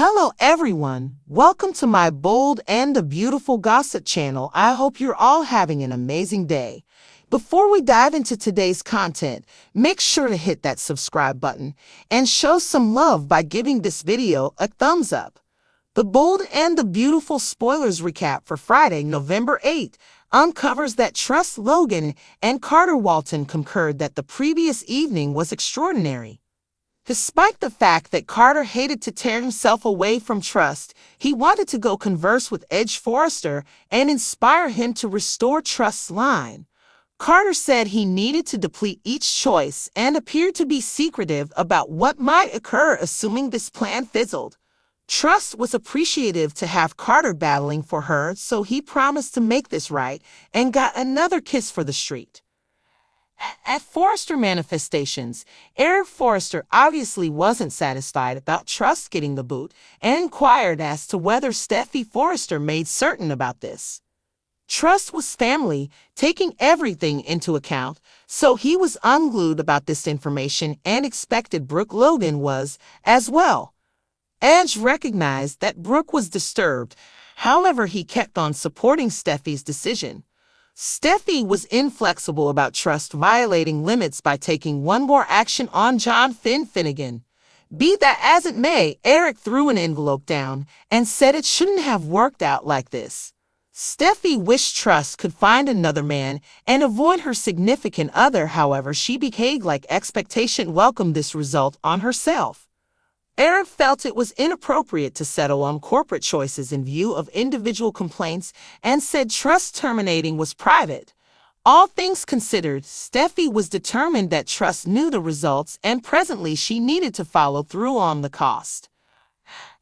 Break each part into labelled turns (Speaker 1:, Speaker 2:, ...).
Speaker 1: Hello everyone, welcome to my bold and the beautiful gossip channel. I hope you're all having an amazing day. Before we dive into today's content, make sure to hit that subscribe button and show some love by giving this video a thumbs up. The bold and the beautiful spoilers recap for Friday, November 8th uncovers that Trust Logan and Carter Walton concurred that the previous evening was extraordinary. Despite the fact that Carter hated to tear himself away from Trust, he wanted to go converse with Edge Forrester and inspire him to restore Trust's line. Carter said he needed to deplete each choice and appeared to be secretive about what might occur assuming this plan fizzled. Trust was appreciative to have Carter battling for her, so he promised to make this right and got another kiss for the street. At Forrester manifestations, Eric Forrester obviously wasn't satisfied about Trust getting the boot and inquired as to whether Steffy Forrester made certain about this. Trust was family, taking everything into account, so he was unglued about this information and expected Brooke Logan was as well. Edge recognized that Brooke was disturbed, however he kept on supporting Steffy's decision. Steffy was inflexible about Trust violating limits by taking one more action on John Finnegan. Be that as it may, Eric threw an envelope down and said it shouldn't have worked out like this. Steffy wished Trust could find another man and avoid her significant other, however she behaved like expectation welcomed this result on herself. Eric felt it was inappropriate to settle on corporate choices in view of individual complaints and said Trust terminating was private. All things considered, Steffy was determined that Trust knew the results and presently she needed to follow through on the cost.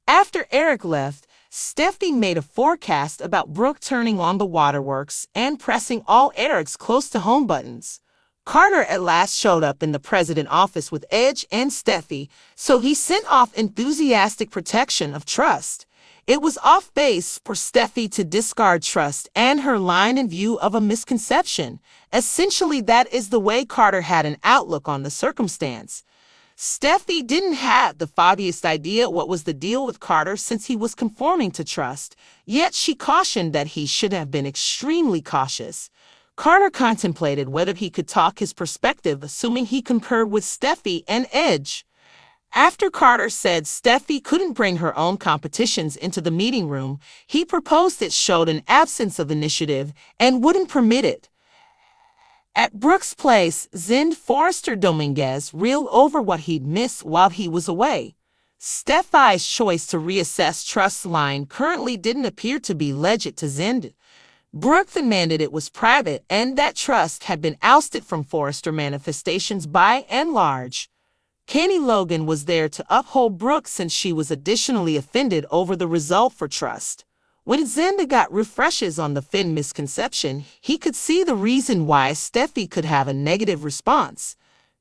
Speaker 1: After Eric left, Steffy made a forecast about Brooke turning on the waterworks and pressing all Eric's close-to-home buttons. Carter at last showed up in the president's office with Edge and Steffy, so he sent off enthusiastic protection of Trust. It was off base for Steffy to discard Trust and her line in view of a misconception. Essentially, that is the way Carter had an outlook on the circumstance. Steffy didn't have the foggiest idea what was the deal with Carter since he was conforming to Trust, yet she cautioned that he should have been extremely cautious. Carter contemplated whether he could talk his perspective, assuming he concurred with Steffy and Edge. After Carter said Steffy couldn't bring her own competitions into the meeting room, he proposed it showed an absence of initiative and wouldn't permit it. At Brooke's place, Zend Forrester Dominguez reeled over what he'd missed while he was away. Steffy's choice to reassess Trust's line currently didn't appear to be legit to Zend. Brooke demanded it was private and that Trust had been ousted from Forrester manifestations by and large. Kenny Logan was there to uphold Brooke since she was additionally offended over the result for Trust. When Zenda got refreshes on the Finn misconception, he could see the reason why Steffy could have a negative response.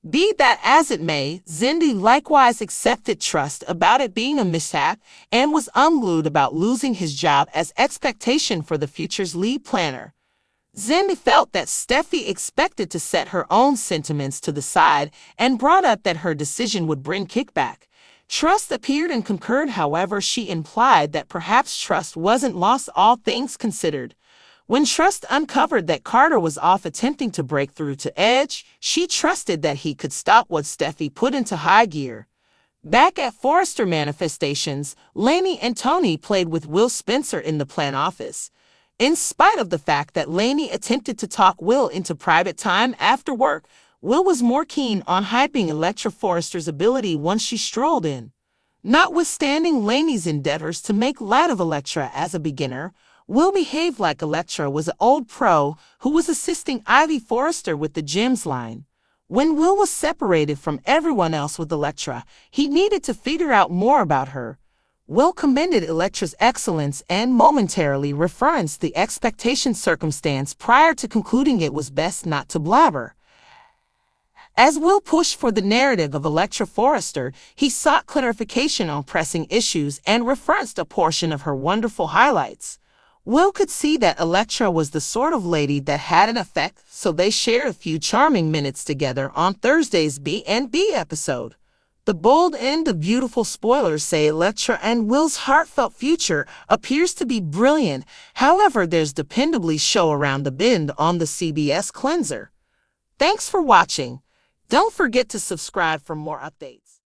Speaker 1: Be that as it may, Zendi likewise accepted Trust about it being a mishap and was unglued about losing his job as expectation for the future's lead planner. Zendi felt that Steffy expected to set her own sentiments to the side and brought up that her decision would bring kickback. Trust appeared and concurred, however she implied that perhaps Trust wasn't lost, all things considered. When Trust uncovered that Carter was off attempting to break through to Edge, she trusted that he could stop what Steffy put into high gear. Back at Forrester manifestations, Lainey and Tony played with Will Spencer in the plant office. In spite of the fact that Lainey attempted to talk Will into private time after work, Will was more keen on hyping Elektra Forrester's ability once she strolled in. Notwithstanding Lainey's endeavors to make light of Elektra as a beginner, Will behaved like Elektra was an old pro who was assisting Ivy Forrester with the gems line. When Will was separated from everyone else with Elektra, he needed to figure out more about her. Will commended Elektra's excellence and momentarily referenced the expectation circumstance prior to concluding it was best not to blabber. As Will pushed for the narrative of Elektra Forrester, he sought clarification on pressing issues and referenced a portion of her wonderful highlights. Will could see that Elektra was the sort of lady that had an effect, so they shared a few charming minutes together on Thursday's B&B episode. The bold and the beautiful spoilers say Elektra and Will's heartfelt future appears to be brilliant. However, there's dependably show around the bend on the CBS cleanser. Thanks for watching. Don't forget to subscribe for more updates.